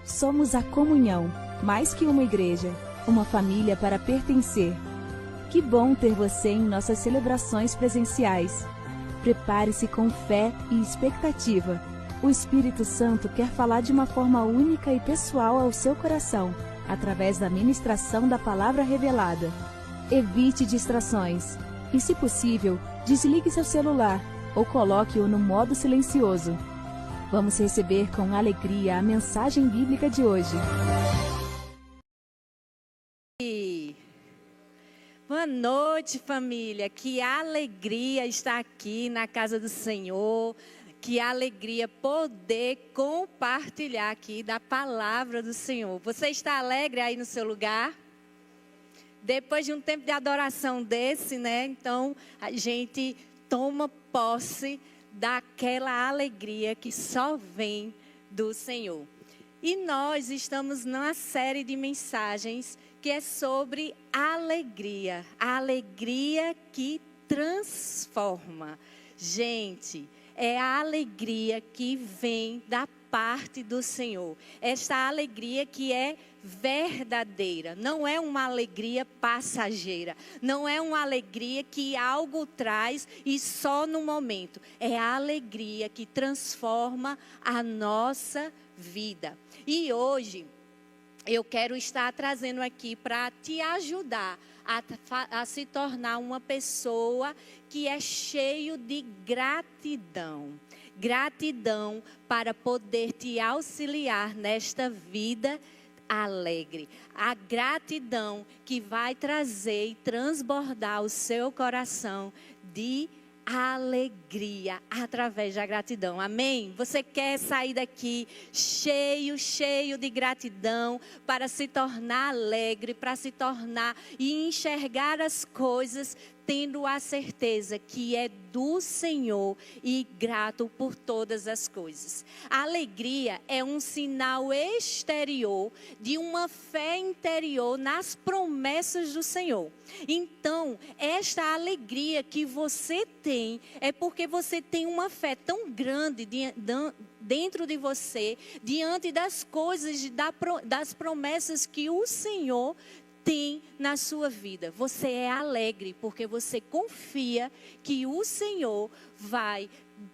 Somos a comunhão, mais que uma igreja, uma família para pertencer. Que bom ter você em nossas celebrações presenciais. Prepare-se com fé e expectativa. O Espírito Santo quer falar de uma forma única e pessoal ao seu coração, através da ministração da palavra revelada. Evite distrações e, se possível, desligue seu celular ou coloque-o no modo silencioso. Vamos receber com alegria a mensagem bíblica de hoje. Boa noite, família. Que alegria estar aqui na casa do Senhor. Que alegria poder compartilhar aqui da palavra do Senhor. Você está alegre aí no seu lugar? Depois de um tempo de adoração desse, né? Então, a gente toma posse daquela alegria que só vem do Senhor. E nós estamos numa série de mensagens que é sobre alegria. A alegria que transforma. Gente, é a alegria que vem da parte do Senhor. Esta alegria que é verdadeira. Não é uma alegria passageira. Não é uma alegria que algo traz e só no momento. É a alegria que transforma a nossa vida. E hoje eu quero estar trazendo aqui para te ajudar a se tornar uma pessoa que é cheio de gratidão. Gratidão para poder te auxiliar nesta vida alegre. A gratidão que vai trazer e transbordar o seu coração de alegria através da gratidão. Amém? Você quer sair daqui cheio de gratidão para se tornar alegre, para se tornar e enxergar as coisas tendo a certeza que é do Senhor e grato por todas as coisas. A alegria é um sinal exterior de uma fé interior nas promessas do Senhor. Então, esta alegria que você tem é porque você tem uma fé tão grande dentro de você, diante das coisas, das promessas que o Senhor tem na sua vida. Você é alegre porque você confia que o Senhor vai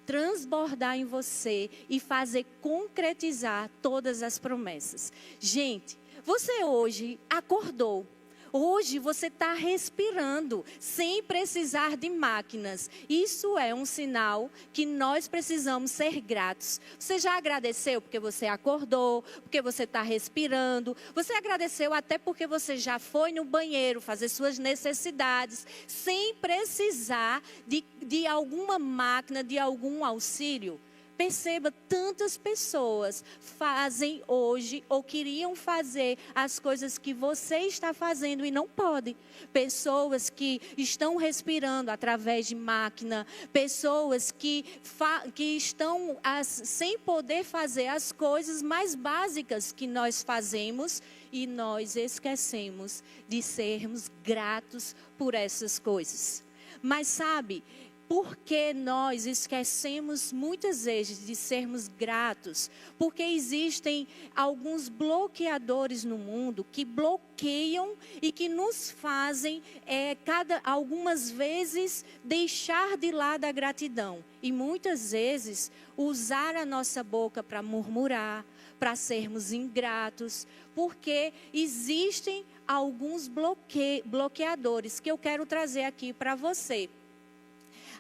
transbordar em você e fazer concretizar todas as promessas. Gente, você hoje acordou. Hoje você está respirando sem precisar de máquinas. Isso é um sinal que nós precisamos ser gratos. Você já agradeceu porque você acordou, porque você está respirando. Você agradeceu até porque você já foi no banheiro fazer suas necessidades, sem precisar de alguma máquina, de algum auxílio. Perceba, tantas pessoas fazem hoje ou queriam fazer as coisas que você está fazendo e não podem. Pessoas que estão respirando através de máquina, pessoas que estão sem poder fazer as coisas mais básicas que nós fazemos e nós esquecemos de sermos gratos por essas coisas. Mas sabe, porque nós esquecemos muitas vezes de sermos gratos? Porque existem alguns bloqueadores no mundo que bloqueiam e que nos fazem, algumas vezes, deixar de lado a gratidão. E muitas vezes usar a nossa boca para murmurar, para sermos ingratos, porque existem alguns bloqueadores que eu quero trazer aqui para você.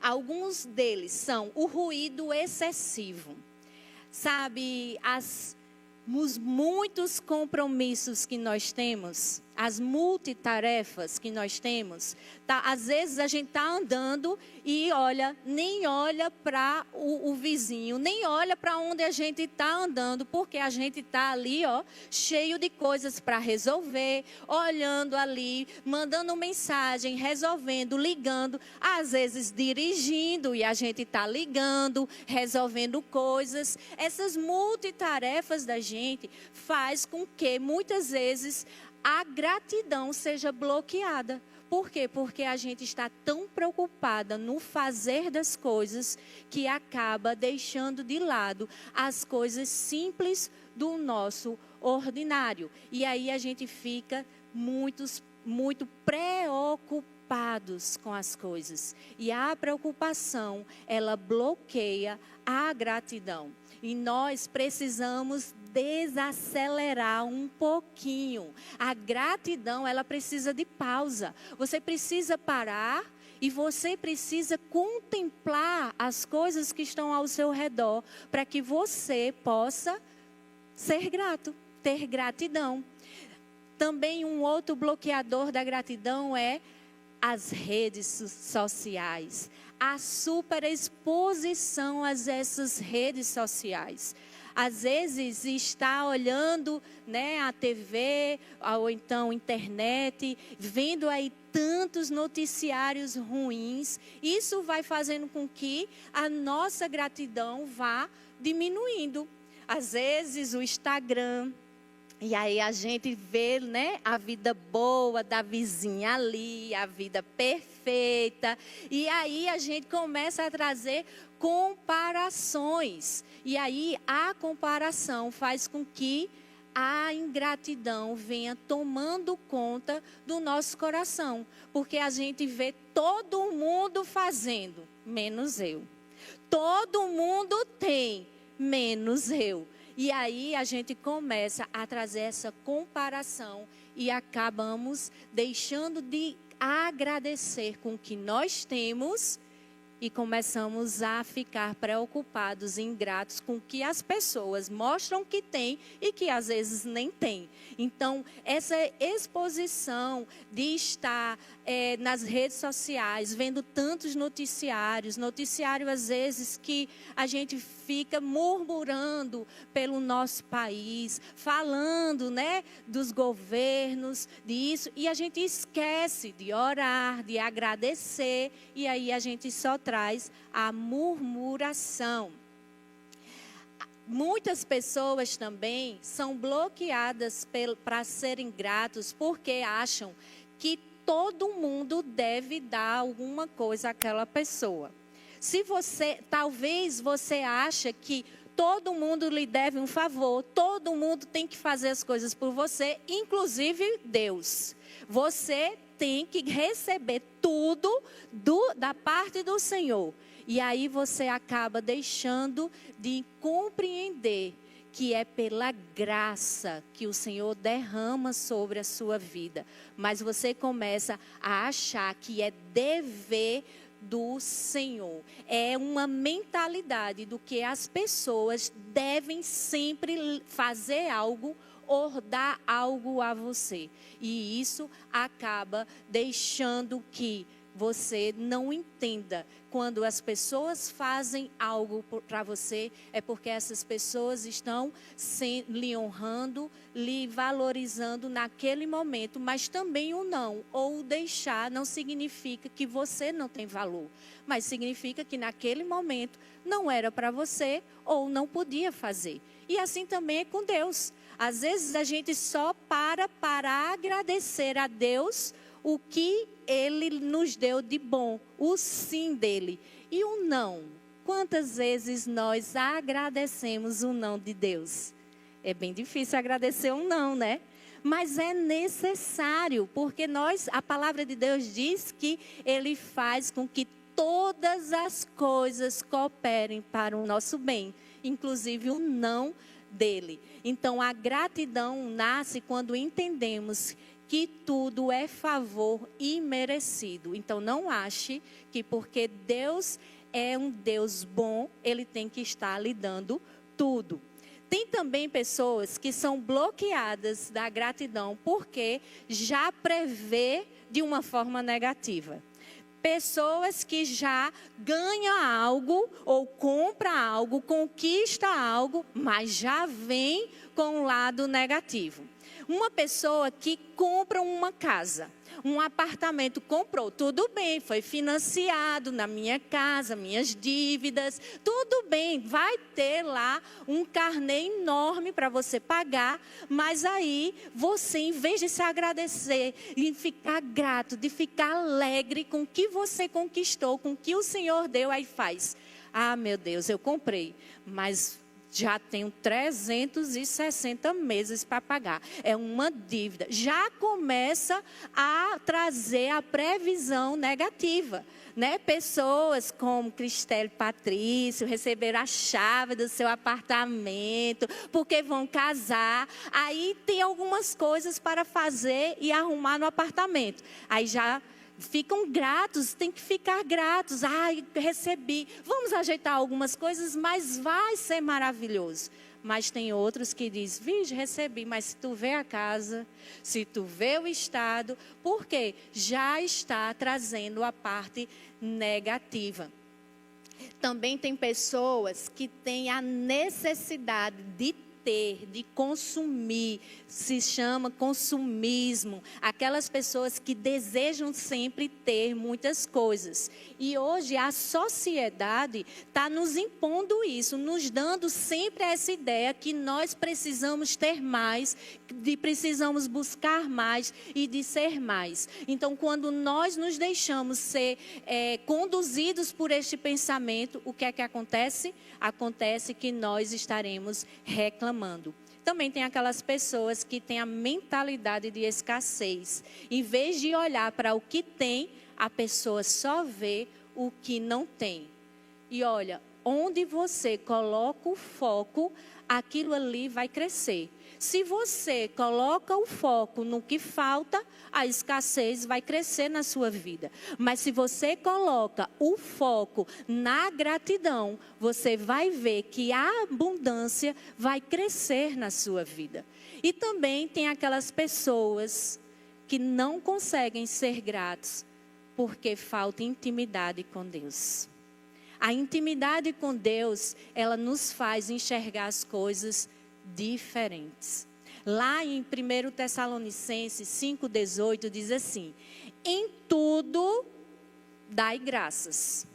Alguns deles são o ruído excessivo. Sabe, os muitos compromissos que nós temos, as multitarefas que nós temos, às vezes a gente está andando e nem olha para o vizinho, nem olha para onde a gente está andando, porque a gente está ali, cheio de coisas para resolver, olhando ali, mandando mensagem, resolvendo, ligando, às vezes dirigindo e a gente está ligando, resolvendo coisas. Essas multitarefas da gente faz com que muitas vezes a gratidão seja bloqueada. Por quê? Porque a gente está tão preocupada no fazer das coisas que acaba deixando de lado as coisas simples do nosso ordinário. E aí a gente fica muito preocupados com as coisas. E a preocupação, ela bloqueia a gratidão. E nós precisamos desacelerar um pouquinho. A gratidão, ela precisa de pausa. Você precisa parar e você precisa contemplar as coisas que estão ao seu redor para que você possa ser grato, ter gratidão. Também um outro bloqueador da gratidão é as redes sociais. A superexposição a essas redes sociais. Às vezes está olhando, né, a TV ou então internet, vendo aí tantos noticiários ruins. Isso vai fazendo com que a nossa gratidão vá diminuindo. Às vezes o Instagram. E aí a gente vê, né, a vida boa da vizinha ali, a vida perfeita. E aí a gente começa a trazer comparações. E aí a comparação faz com que a ingratidão venha tomando conta do nosso coração. Porque a gente vê todo mundo fazendo, menos eu. Todo mundo tem, menos eu. E aí a gente começa a trazer essa comparação e acabamos deixando de agradecer com o que nós temos e começamos a ficar preocupados e ingratos com o que as pessoas mostram que tem e que às vezes nem tem. Então, essa exposição de estar nas redes sociais, vendo tantos noticiários às vezes que a gente fica murmurando pelo nosso país, falando, né, dos governos, disso, e a gente esquece de orar, de agradecer, e aí a gente só traz a murmuração. Muitas pessoas também são bloqueadas para serem gratos porque acham que todo mundo deve dar alguma coisa àquela pessoa. Talvez você ache que todo mundo lhe deve um favor, todo mundo tem que fazer as coisas por você, inclusive Deus. Você tem que receber tudo da parte do Senhor. E aí você acaba deixando de compreender que é pela graça que o Senhor derrama sobre a sua vida. Mas você começa a achar que é dever do Senhor. É uma mentalidade do que as pessoas devem sempre fazer algo ou dar algo a você. E isso acaba deixando que você não entenda. Quando as pessoas fazem algo para você, é porque essas pessoas estão lhe honrando, lhe valorizando naquele momento, mas também o não, ou o deixar, não significa que você não tem valor, mas significa que naquele momento não era para você ou não podia fazer. E assim também é com Deus. Às vezes a gente só para agradecer a Deus o que Ele nos deu de bom, o sim dEle. E o não? Quantas vezes nós agradecemos o não de Deus? É bem difícil agradecer um não, né? Mas é necessário, porque a palavra de Deus diz que Ele faz com que todas as coisas cooperem para o nosso bem, inclusive o não dEle. Então a gratidão nasce quando entendemos que tudo é favor imerecido. Então não ache que porque Deus é um Deus bom, Ele tem que estar lhe dando tudo. Tem também pessoas que são bloqueadas da gratidão porque já prevê de uma forma negativa. Pessoas que já ganham algo ou compram algo, conquista algo, mas já vem com um lado negativo. Uma pessoa que compra uma casa, um apartamento, comprou, tudo bem, foi financiado na minha casa, minhas dívidas, tudo bem, vai ter lá um carnê enorme para você pagar, mas aí você, em vez de se agradecer, de ficar grato, de ficar alegre com o que você conquistou, com o que o Senhor deu, aí faz, ah, meu Deus, eu comprei, mas Já tenho 360 meses para pagar. É uma dívida. Já começa a trazer a previsão negativa, né? Pessoas como Cristela e Patrício receberam a chave do seu apartamento porque vão casar. Aí tem algumas coisas para fazer e arrumar no apartamento. Aí já ficam gratos, tem que ficar gratos. Ai, recebi. Vamos ajeitar algumas coisas, mas vai ser maravilhoso. Mas tem outros que dizem, vixe, recebi, mas se tu vê a casa, se tu vê o estado, porque já está trazendo a parte negativa. Também tem pessoas que têm a necessidade de ter, de consumir, se chama consumismo. Aquelas pessoas que desejam sempre ter muitas coisas. E hoje a sociedade está nos impondo isso, nos dando sempre essa ideia que nós precisamos ter mais, de precisamos buscar mais e de ser mais. Então, quando nós nos deixamos ser conduzidos por este pensamento, o que é que acontece? Acontece que nós estaremos reclamando. Também tem aquelas pessoas que têm a mentalidade de escassez. Em vez de olhar para o que tem, a pessoa só vê o que não tem. E olha, onde você coloca o foco, aquilo ali vai crescer. Se você coloca o foco no que falta, a escassez vai crescer na sua vida. Mas se você coloca o foco na gratidão, você vai ver que a abundância vai crescer na sua vida. E também tem aquelas pessoas que não conseguem ser gratos porque falta intimidade com Deus. A intimidade com Deus, ela nos faz enxergar as coisas diferentes. Lá em 1 Tessalonicenses 5,18 diz assim: em tudo dai graças.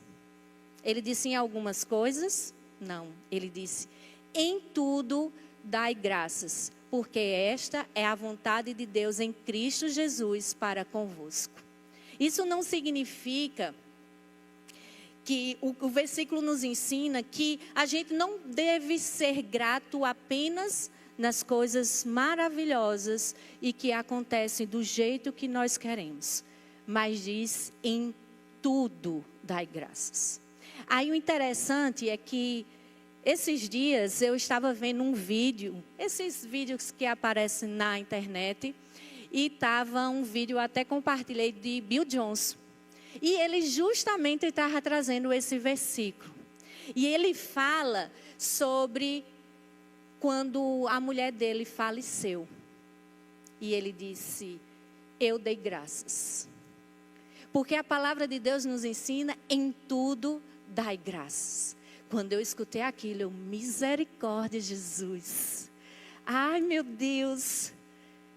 Ele disse em algumas coisas? Não, ele disse em tudo dai graças, porque esta é a vontade de Deus em Cristo Jesus para convosco. Isso não significa que o versículo nos ensina que a gente não deve ser grato apenas nas coisas maravilhosas e que acontecem do jeito que nós queremos. Mas diz, em tudo dai graças. Aí o interessante é que esses dias eu estava vendo um vídeo, esses vídeos que aparecem na internet, e estava um vídeo, até compartilhei, de Bill Johnson. E ele justamente estava trazendo esse versículo. E ele fala sobre quando a mulher dele faleceu. E ele disse, eu dei graças. Porque a palavra de Deus nos ensina, em tudo dai graças. Quando eu escutei aquilo, eu, misericórdia, Jesus. Ai, meu Deus,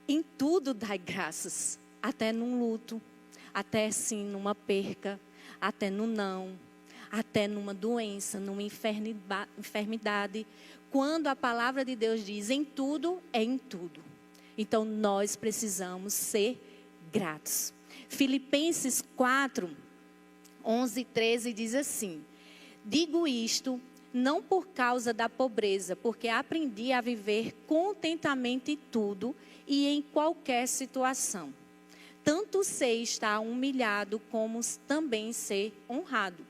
em tudo dai graças. Até num luto. Até sim numa perca, até no não, até numa doença, numa enfermidade. Quando a palavra de Deus diz em tudo, é em tudo. Então nós precisamos ser gratos. Filipenses 4, 11 e 13 diz assim: digo isto não por causa da pobreza, porque aprendi a viver contentamente em tudo e em qualquer situação. Tanto sei estar humilhado como também ser honrado.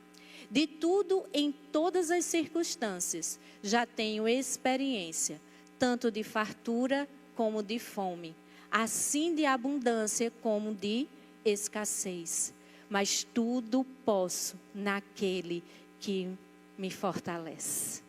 De tudo, em todas as circunstâncias, já tenho experiência, tanto de fartura como de fome, assim de abundância como de escassez. Mas tudo posso naquele que me fortalece.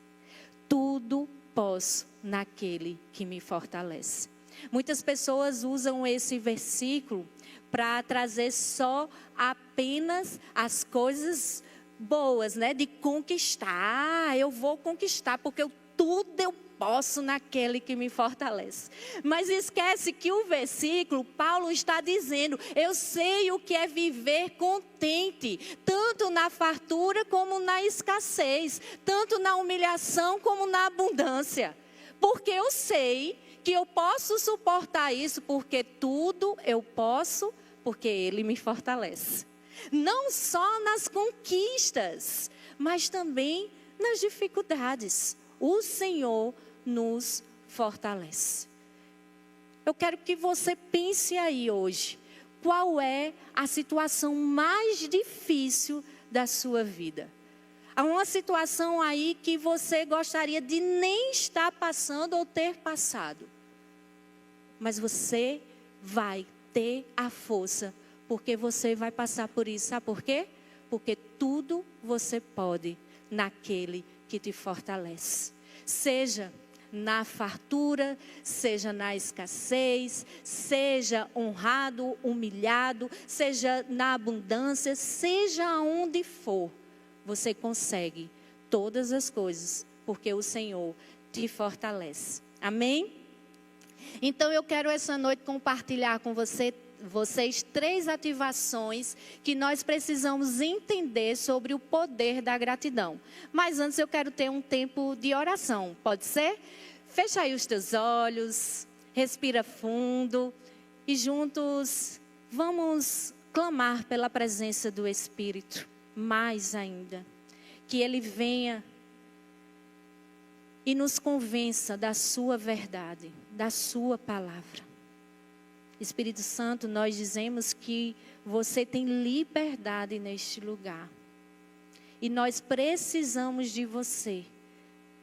Tudo posso naquele que me fortalece. Muitas pessoas usam esse versículo para trazer só apenas as coisas boas, né? De conquistar. Eu vou conquistar porque tudo eu posso naquele que me fortalece. Mas esquece que o versículo, Paulo está dizendo, eu sei o que é viver contente, tanto na fartura como na escassez, tanto na humilhação como na abundância. Porque eu sei que eu posso suportar isso, porque tudo eu posso, porque Ele me fortalece. Não só nas conquistas, mas também nas dificuldades. o Senhor nos fortalece. Eu quero que você pense aí hoje, qual é a situação mais difícil da sua vida? Há uma situação aí que você gostaria de nem estar passando ou ter passado. Mas você vai ter a força, porque você vai passar por isso. Sabe por quê? Porque tudo você pode naquele que te fortalece. Seja na fartura, seja na escassez, seja honrado, humilhado, seja na abundância, seja aonde for, você consegue todas as coisas, porque o Senhor te fortalece. Amém? Então eu quero essa noite compartilhar com vocês 3 ativações que nós precisamos entender sobre o poder da gratidão. Mas antes eu quero ter um tempo de oração, pode ser? Fecha aí os teus olhos, respira fundo e juntos vamos clamar pela presença do Espírito, mais ainda. Que Ele venha e nos convença da sua verdade, da sua palavra. Espírito Santo, nós dizemos que você tem liberdade neste lugar. E nós precisamos de você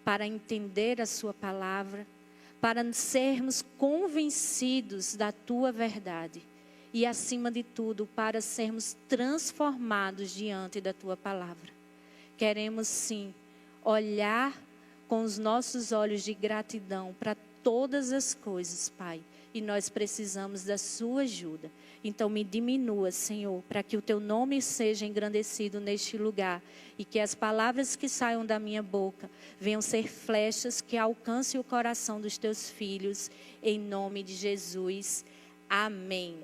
para entender a sua palavra, para sermos convencidos da tua verdade. E acima de tudo, para sermos transformados diante da tua palavra. Queremos sim olhar com os nossos olhos de gratidão para todas as coisas, Pai. E nós precisamos da sua ajuda. Então me diminua, Senhor, para que o teu nome seja engrandecido neste lugar. E que as palavras que saiam da minha boca venham ser flechas que alcancem o coração dos teus filhos. Em nome de Jesus. Amém.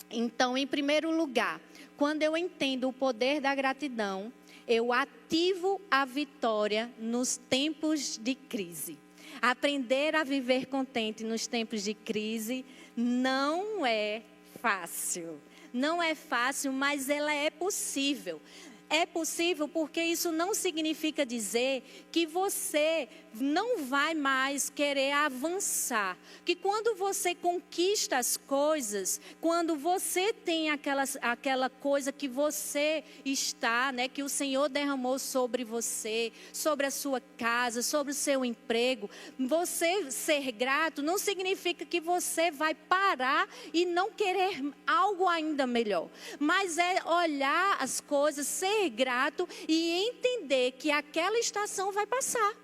Então, em primeiro lugar, quando eu entendo o poder da gratidão, eu ativo a vitória nos tempos de crise. Aprender a viver contente nos tempos de crise não é fácil. Não é fácil, mas ela é possível. É possível porque isso não significa dizer que você não vai mais querer avançar. Que quando você conquista as coisas, quando você tem aquela coisa que você está, né, que o Senhor derramou sobre você, sobre a sua casa, sobre o seu emprego, você ser grato não significa que você vai parar e não querer algo ainda melhor. Mas é olhar as coisas, ser grato e entender que aquela estação vai passar.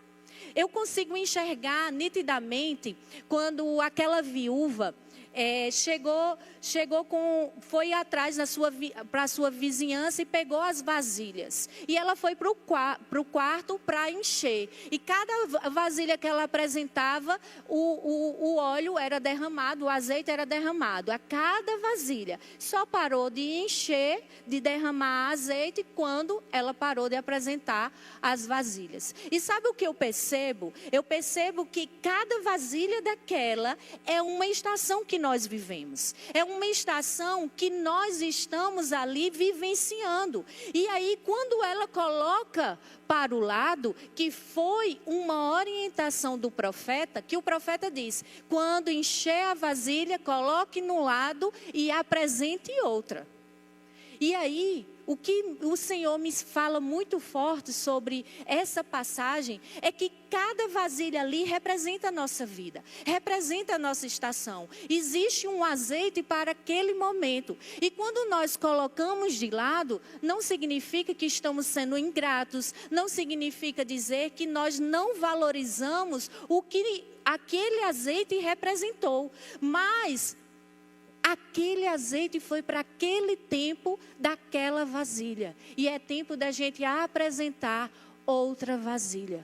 Eu consigo enxergar nitidamente quando aquela viúva foi atrás para a sua vizinhança e pegou as vasilhas. E ela foi para o quarto para encher. E cada vasilha que ela apresentava, o óleo era derramado, o azeite era derramado. A cada vasilha. Só parou de encher, de derramar azeite quando ela parou de apresentar as vasilhas. E sabe o que eu percebo? Eu percebo que cada vasilha daquela é uma estação que nós vivemos. É uma estação que nós estamos ali vivenciando. E aí, quando ela coloca para o lado, que foi uma orientação do profeta, que o profeta diz, quando encher a vasilha, coloque no lado e apresente outra. E aí, o que o Senhor me fala muito forte sobre essa passagem é que cada vasilha ali representa a nossa vida, representa a nossa estação. Existe um azeite para aquele momento. E quando nós colocamos de lado, não significa que estamos sendo ingratos, não significa dizer que nós não valorizamos o que aquele azeite representou, mas aquele azeite foi para aquele tempo daquela vasilha. E é tempo da gente apresentar outra vasilha.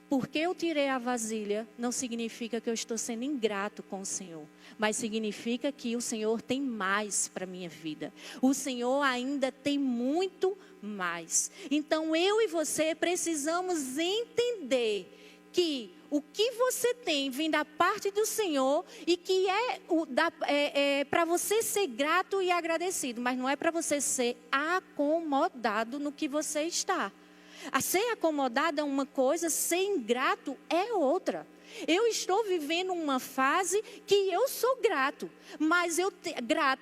Porque eu tirei a vasilha, não significa que eu estou sendo ingrato com o Senhor. Mas significa que o Senhor tem mais para a minha vida. O Senhor ainda tem muito mais. Então eu e você precisamos entender que o que você tem vem da parte do Senhor e que é para você ser grato e agradecido, mas não é para você ser acomodado no que você está. A ser acomodado é uma coisa, ser ingrato é outra. Eu estou vivendo uma fase que eu sou grata,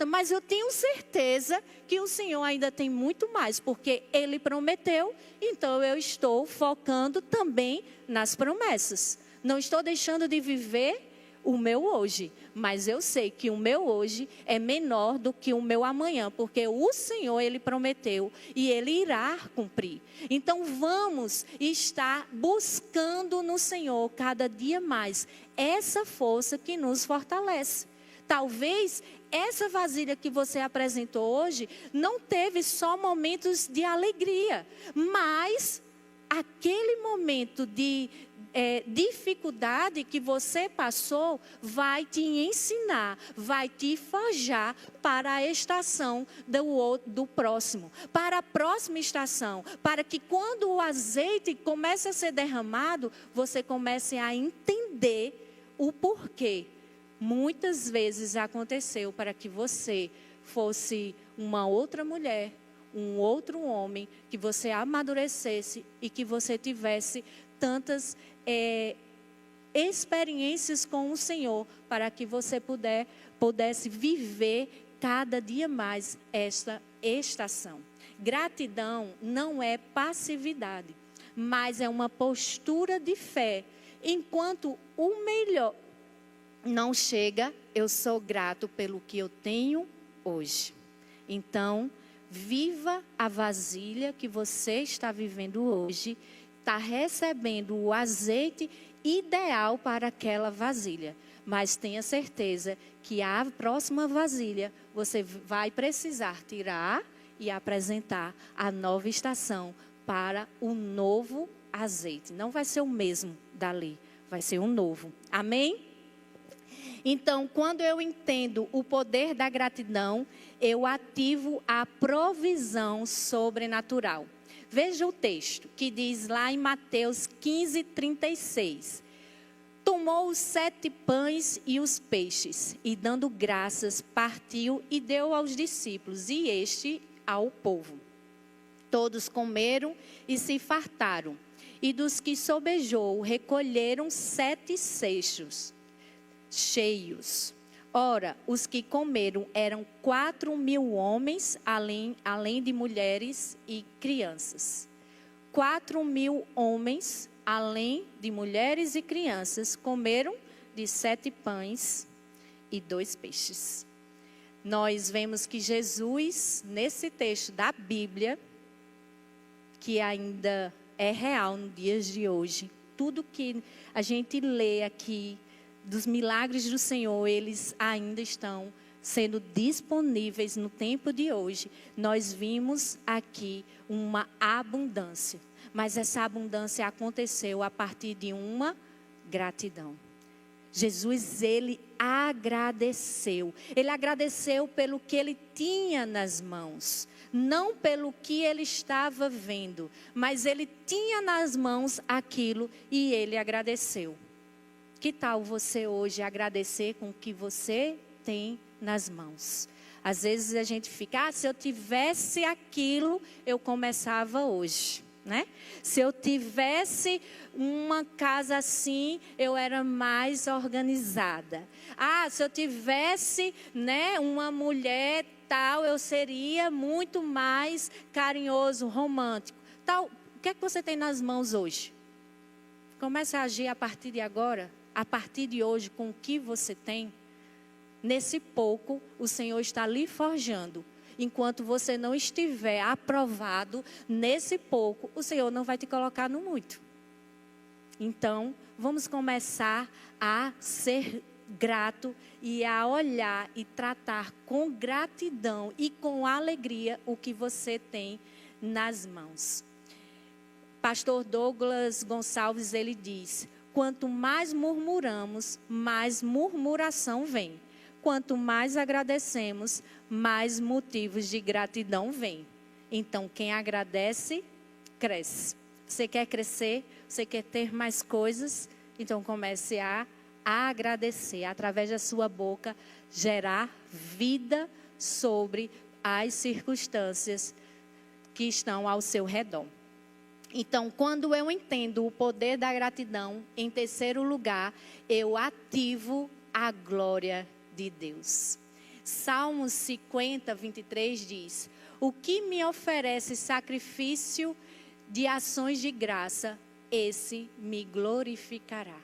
mas eu tenho certeza que o Senhor ainda tem muito mais, porque Ele prometeu, então eu estou focando também nas promessas. Não estou deixando de viver o meu hoje, mas eu sei que o meu hoje é menor do que o meu amanhã, porque o Senhor, Ele prometeu e Ele irá cumprir. Então vamos estar buscando no Senhor cada dia mais essa força que nos fortalece. Talvez essa vasilha que você apresentou hoje não teve só momentos de alegria, mas aquele momento de dificuldade que você passou vai te ensinar, vai te forjar para a estação do próximo, para a próxima estação, para que quando o azeite comece a ser derramado, você comece a entender o porquê. Muitas vezes aconteceu para que você fosse uma outra mulher, um outro homem, que você amadurecesse e que você tivesse tantas experiências com o Senhor, para que você pudesse viver cada dia mais esta estação. Gratidão não é passividade, mas é uma postura de fé. Enquanto o melhor não chega, eu sou grato pelo que eu tenho hoje. Então, viva a vasilha que você está vivendo hoje, está recebendo o azeite ideal para aquela vasilha. Mas tenha certeza que a próxima vasilha você vai precisar tirar e apresentar a nova estação para o novo azeite. Não vai ser o mesmo dali, vai ser um novo. Amém? Então, quando eu entendo o poder da gratidão, eu ativo a provisão sobrenatural. Veja o texto que diz lá em Mateus 15:36. Tomou os 7 pães e os peixes, e dando graças, partiu e deu aos discípulos, e este ao povo. Todos comeram e se fartaram, e dos que sobejou, recolheram 7 cestos cheios. Ora, os que comeram eram 4.000 homens, além de mulheres e crianças. 4.000 homens, além de mulheres e crianças, comeram de 7 pães e 2 peixes. Nós vemos que Jesus, nesse texto da Bíblia, que ainda é real nos dias de hoje, tudo que a gente lê aqui, dos milagres do Senhor, eles ainda estão sendo disponíveis no tempo de hoje. Nós vimos aqui uma abundância, mas essa abundância aconteceu a partir de uma gratidão. Jesus, ele agradeceu. Ele agradeceu pelo que ele tinha nas mãos, não pelo que ele estava vendo, mas ele tinha nas mãos aquilo e ele agradeceu. Que tal você hoje agradecer com o que você tem nas mãos? Às vezes a gente fica, se eu tivesse aquilo, eu começava hoje, né? Se eu tivesse uma casa assim, eu era mais organizada. Se eu tivesse, né, uma mulher tal, eu seria muito mais carinhoso, romântico. Tal, o que é que você tem nas mãos hoje? Comece a agir a partir de agora. A partir de hoje, com o que você tem, nesse pouco, o Senhor está lhe forjando. Enquanto você não estiver aprovado nesse pouco, o Senhor não vai te colocar no muito. Então, vamos começar a ser grato e a olhar e tratar com gratidão e com alegria o que você tem nas mãos. Pastor Douglas Gonçalves, ele diz: quanto mais murmuramos, mais murmuração vem. Quanto mais agradecemos, mais motivos de gratidão vem. Então, quem agradece, cresce. Você quer crescer? Você quer ter mais coisas? Então, comece a agradecer. Através da sua boca, gerar vida sobre as circunstâncias que estão ao seu redor. Então, quando eu entendo o poder da gratidão, em terceiro lugar, eu ativo a glória de Deus. Salmos 50, 23 diz: o que me oferece sacrifício de ações de graça, esse me glorificará.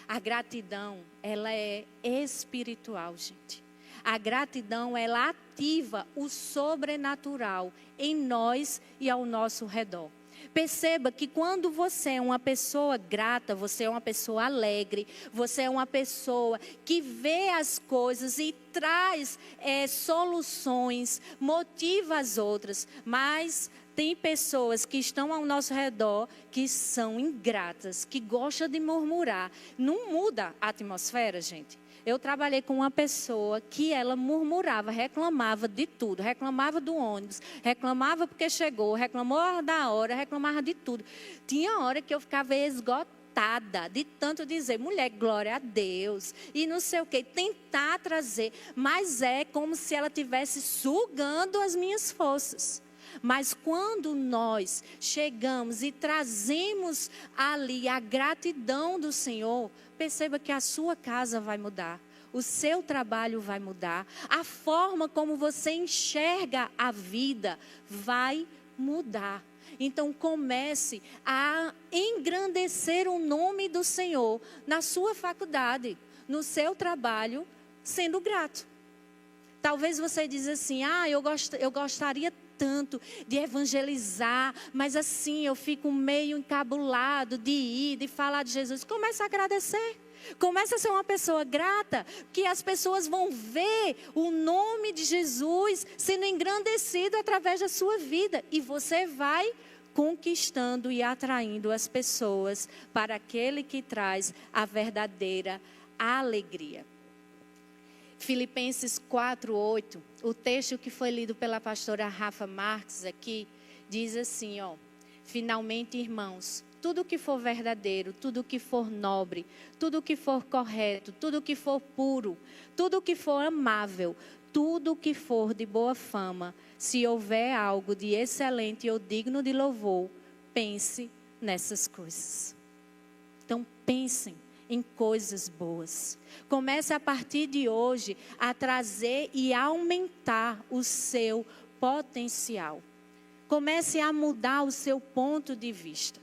A gratidão, ela é espiritual, gente. A gratidão, ela ativa o sobrenatural em nós e ao nosso redor. Perceba que quando você é uma pessoa grata, você é uma pessoa alegre, você é uma pessoa que vê as coisas e traz soluções, motiva as outras. Mas tem pessoas que estão ao nosso redor que são ingratas, que gostam de murmurar. Não muda a atmosfera, gente. Eu trabalhei com uma pessoa que ela murmurava, reclamava de tudo. Reclamava do ônibus, reclamava porque chegou, reclamava da hora, reclamava de tudo. Tinha hora que eu ficava esgotada de tanto dizer, mulher, glória a Deus, e não sei o quê. Tentar trazer, mas é como se ela estivesse sugando as minhas forças. Mas quando nós chegamos e trazemos ali a gratidão do Senhor, perceba que a sua casa vai mudar, o seu trabalho vai mudar, a forma como você enxerga a vida vai mudar. Então comece a engrandecer o nome do Senhor na sua faculdade, no seu trabalho, sendo grato. Talvez você diz assim, eu gostaria tanto de evangelizar, mas assim eu fico meio encabulado de ir, de falar de Jesus. Comece a agradecer. Comece a ser uma pessoa grata, que as pessoas vão ver o nome de Jesus sendo engrandecido através da sua vida. E você vai conquistando e atraindo as pessoas para aquele que traz a verdadeira alegria. Filipenses 4:8, o texto que foi lido pela pastora Rafa Marques aqui, diz assim, finalmente, irmãos, tudo que for verdadeiro, tudo que for nobre, tudo que for correto, tudo que for puro, tudo que for amável, tudo que for de boa fama, se houver algo de excelente ou digno de louvor, pense nessas coisas. Então, pensem em coisas boas. Comece a partir de hoje a trazer e aumentar o seu potencial. Comece a mudar o seu ponto de vista.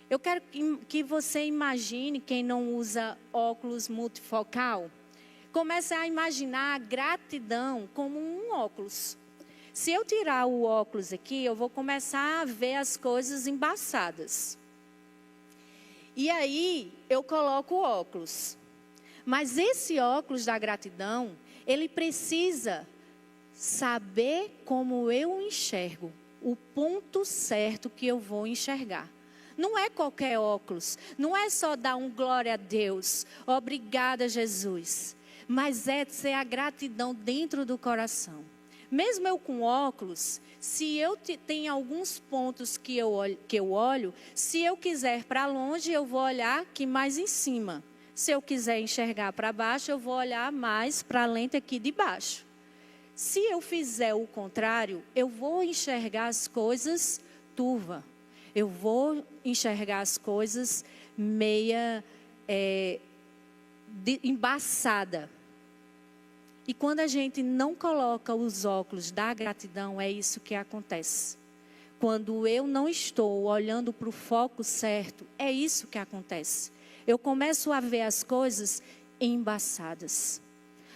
Eu quero que você imagine, quem não usa óculos multifocal, comece a imaginar a gratidão como um óculos. Se eu tirar o óculos aqui, eu vou começar a ver as coisas embaçadas. E aí, eu coloco o óculos. Mas esse óculos da gratidão, ele precisa saber como eu enxergo, o ponto certo que eu vou enxergar. Não é qualquer óculos, não é só dar um glória a Deus, obrigada Jesus, mas é ser a gratidão dentro do coração. Mesmo eu com óculos, se eu tenho alguns pontos que eu olho, se eu quiser para longe, eu vou olhar aqui mais em cima. Se eu quiser enxergar para baixo, eu vou olhar mais para a lente aqui de baixo. Se eu fizer o contrário, eu vou enxergar as coisas turva. Eu vou enxergar as coisas meia embaçada. E quando a gente não coloca os óculos da gratidão, é isso que acontece. Quando eu não estou olhando para o foco certo, é isso que acontece. Eu começo a ver as coisas embaçadas.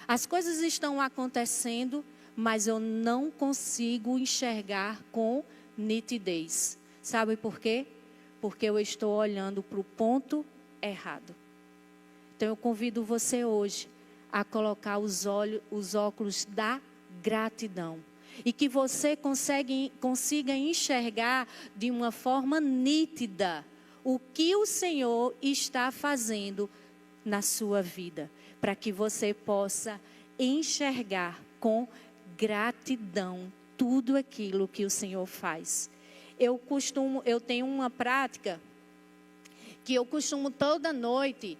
As coisas estão acontecendo, mas eu não consigo enxergar com nitidez. Sabe por quê? Porque eu estou olhando para o ponto errado. Então eu convido você hoje a colocar os óculos da gratidão. E que você consiga enxergar de uma forma nítida o que o Senhor está fazendo na sua vida. Para que você possa enxergar com gratidão tudo aquilo que o Senhor faz. Eu tenho uma prática que eu costumo toda noite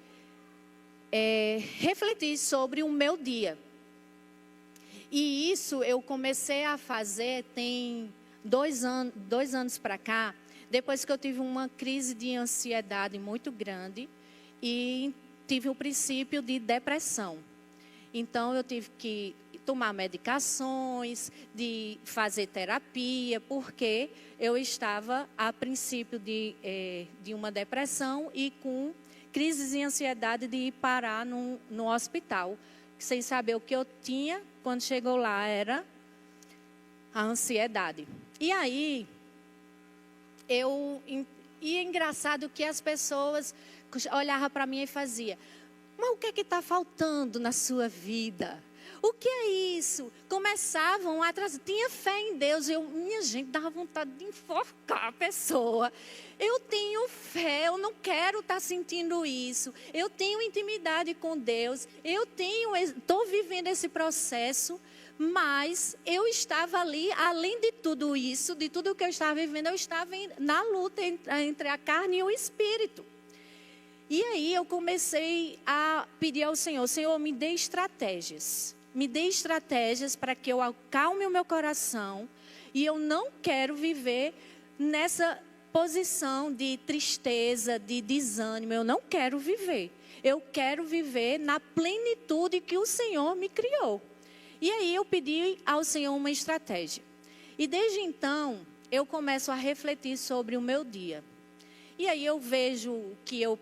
refletir sobre o meu dia. E isso eu comecei a fazer tem 2 anos para cá, depois que eu tive uma crise de ansiedade muito grande e tive o princípio de depressão. Então, eu tive que tomar medicações, de fazer terapia, porque eu estava a princípio de uma depressão e com crises de ansiedade de ir parar no hospital. Sem saber o que eu tinha, quando chegou lá, era a ansiedade. E aí, e é engraçado que as pessoas olhavam para mim e faziam: mas o que é que está faltando na sua vida? O que é isso? Começavam a trazer, tinha fé em Deus. Minha gente, dava vontade de enforcar a pessoa. Eu tenho fé, eu não quero estar sentindo isso. Eu tenho intimidade com Deus. Estou vivendo esse processo. Mas eu estava ali, além de tudo isso, de tudo que eu estava vivendo, eu estava na luta entre a carne e o espírito. E aí eu comecei a pedir ao Senhor: Senhor, me dê estratégias. Me dê estratégias para que eu acalme o meu coração. E eu não quero viver nessa posição de tristeza, de desânimo. Eu não quero viver. Eu quero viver na plenitude que o Senhor me criou. E aí eu pedi ao Senhor uma estratégia. E desde então, eu começo a refletir sobre o meu dia. E aí eu vejo o que eu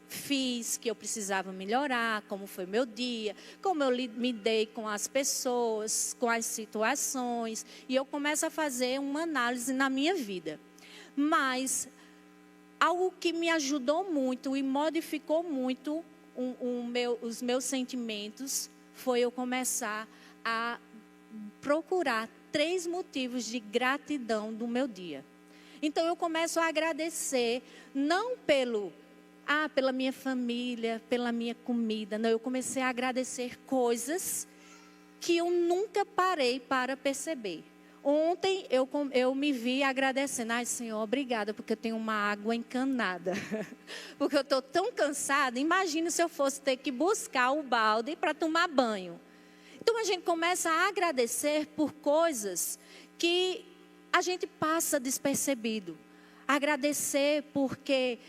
fiz, que eu precisava melhorar, como foi meu dia, como eu me dei com as pessoas, com as situações. E eu começo a fazer uma análise na minha vida. Mas algo que me ajudou muito e modificou muito os meus sentimentos foi eu começar a procurar 3 motivos de gratidão do meu dia. Então eu começo a agradecer, não pela minha família, pela minha comida. Não, eu comecei a agradecer coisas que eu nunca parei para perceber. Ontem eu me vi agradecendo: ai, Senhor, obrigada, porque eu tenho uma água encanada. Porque eu estou tão cansada. Imagina se eu fosse ter que buscar o balde para tomar banho. Então a gente começa a agradecer por coisas que a gente passa despercebido. Agradecer porque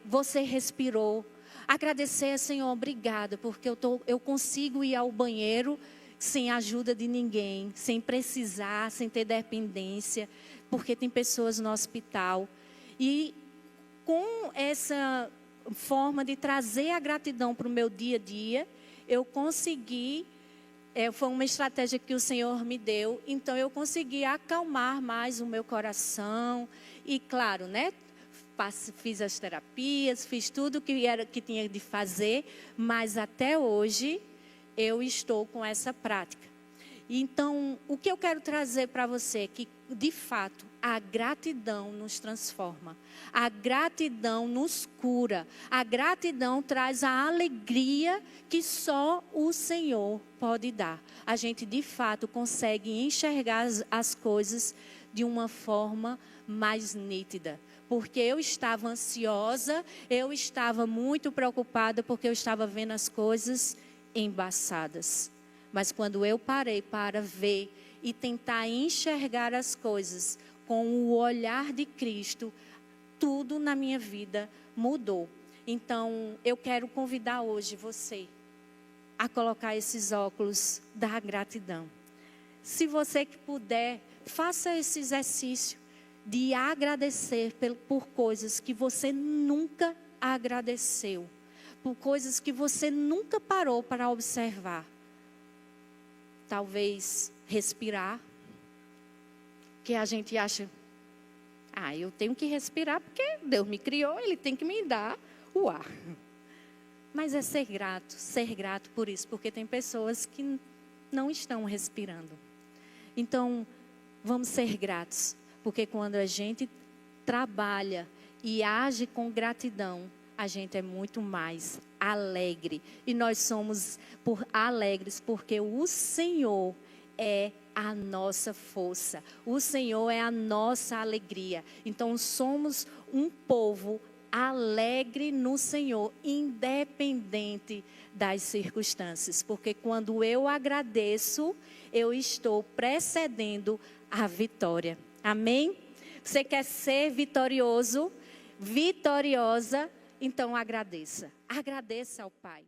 você respirou. Agradecer: Senhor, obrigada, porque eu consigo ir ao banheiro sem a ajuda de ninguém, sem precisar, sem ter dependência, porque tem pessoas no hospital. E com essa forma de trazer a gratidão para o meu dia a dia, eu consegui, foi uma estratégia que o Senhor me deu, então eu consegui acalmar mais o meu coração. E claro, né, fiz as terapias, fiz tudo que tinha de fazer, mas até hoje eu estou com essa prática. Então, o que eu quero trazer para você é que, de fato, a gratidão nos transforma. A gratidão nos cura. A gratidão traz a alegria que só o Senhor pode dar. A gente, de fato, consegue enxergar as coisas de uma forma mais nítida. Porque eu estava ansiosa, eu estava muito preocupada, porque eu estava vendo as coisas embaçadas. Mas quando eu parei para ver e tentar enxergar as coisas com o olhar de Cristo, tudo na minha vida mudou. Então, eu quero convidar hoje você a colocar esses óculos da gratidão. Se você que puder, faça esse exercício de agradecer por coisas que você nunca agradeceu, por coisas que você nunca parou para observar. Talvez respirar, que a gente acha: eu tenho que respirar porque Deus me criou, Ele tem que me dar o ar. Mas é ser grato por isso, porque tem pessoas que não estão respirando. Então, vamos ser gratos, porque quando a gente trabalha e age com gratidão, a gente é muito mais alegre. E nós somos alegres porque o Senhor é a nossa força. O Senhor é a nossa alegria. Então somos um povo alegre no Senhor, independente das circunstâncias. Porque quando eu agradeço, eu estou precedendo a vitória. Amém? Você quer ser vitorioso, vitoriosa? Então agradeça. Agradeça ao Pai.